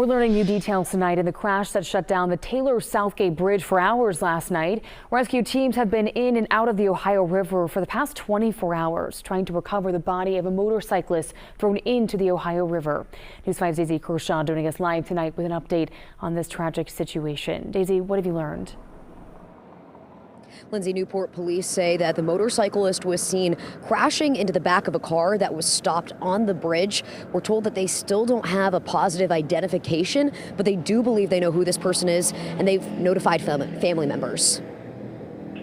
We're learning new details tonight in the crash that shut down the Taylor Southgate Bridge for hours last night. Rescue teams have been in and out of the Ohio River for the past 24 hours, trying to recover the body of a motorcyclist thrown into the Ohio River. News 5's Daisy Kershaw joining us live tonight with an update on this tragic situation. Daisy, what have you learned? Lindsay, Newport police say that the motorcyclist was seen crashing into the back of a car that was stopped on the bridge. We're told that they still don't have a positive identification, but they do believe they know who this person is, and they've notified family members.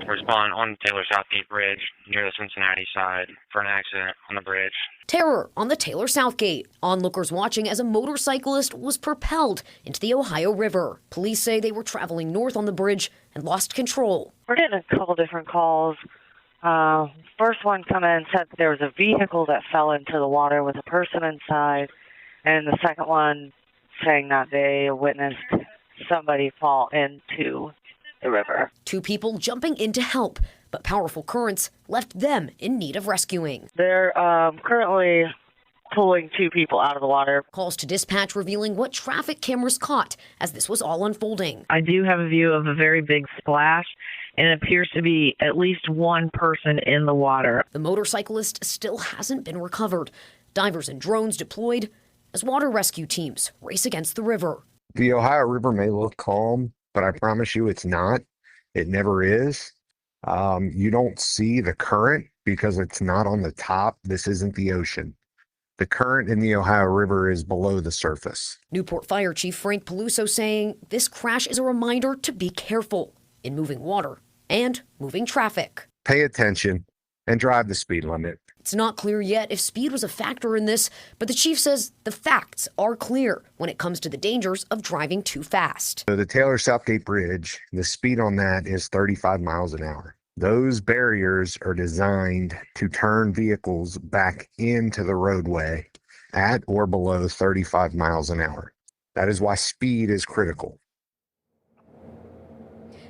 Respond on the Taylor Southgate Bridge near the Cincinnati side for an accident on the bridge. Terror on the Taylor Southgate. Onlookers watching as a motorcyclist was propelled into the Ohio River. Police say they were traveling north on the bridge and lost control. We're getting a couple different calls. First one come in and said that there was a vehicle that fell into the water with a person inside, and the second one saying that they witnessed somebody fall into the river. Two people jumping in to help, but powerful currents left them in need of rescuing. They're currently pulling two people out of the water. Calls to dispatch revealing what traffic cameras caught as this was all unfolding. I do have a view of a very big splash, and it appears to be at least one person in the water. The motorcyclist still hasn't been recovered. Divers and drones deployed as water rescue teams race against the river. The Ohio River may look calm, but I promise you it's not. It never is. You don't see the current because it's not on the top. This isn't the ocean. The current in the Ohio River is below the surface. Newport Fire Chief Frank Peluso saying this crash is a reminder to be careful in moving water and moving traffic. Pay attention and drive the speed limit. It's not clear yet if speed was a factor in this, but the chief says the facts are clear when it comes to the dangers of driving too fast. So the Taylor Southgate Bridge, the speed on that is 35 miles an hour. Those barriers are designed to turn vehicles back into the roadway at or below 35 miles an hour. That is why speed is critical.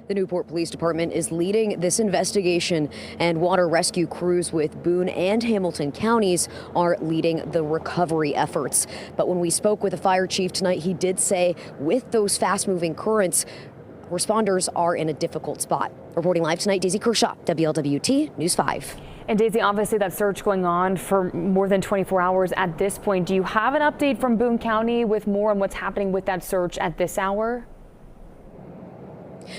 The Newport Police Department is leading this investigation, and water rescue crews with Boone and Hamilton counties are leading the recovery efforts. But when we spoke with the fire chief tonight, he did say with those fast-moving currents, responders are in a difficult spot. Reporting live tonight, Daisy Kershaw, WLWT News 5. And Daisy, obviously that search going on for more than 24 hours at this point. Do you have an update from Boone County with more on what's happening with that search at this hour?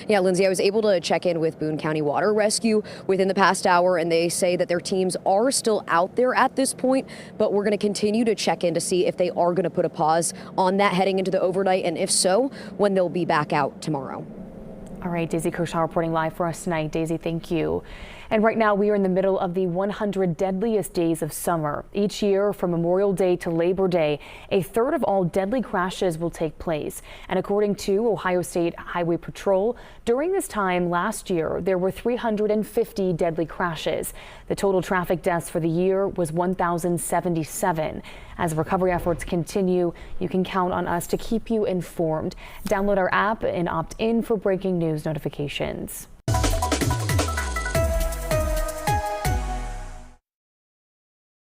Yeah, Lindsay, I was able to check in with Boone County Water Rescue within the past hour, and they say that their teams are still out there at this point, but we're going to continue to check in to see if they are going to put a pause on that heading into the overnight, and if so, when they'll be back out tomorrow. All right, Daisy Kershaw reporting live for us tonight. Daisy, thank you. And right now we are in the middle of the 100 deadliest days of summer. Each year from Memorial Day to Labor Day, a third of all deadly crashes will take place. And according to Ohio State Highway Patrol, during this time last year, there were 350 deadly crashes. The total traffic deaths for the year was 1,077. As recovery efforts continue, you can count on us to keep you informed. Download our app and opt in for breaking news notifications.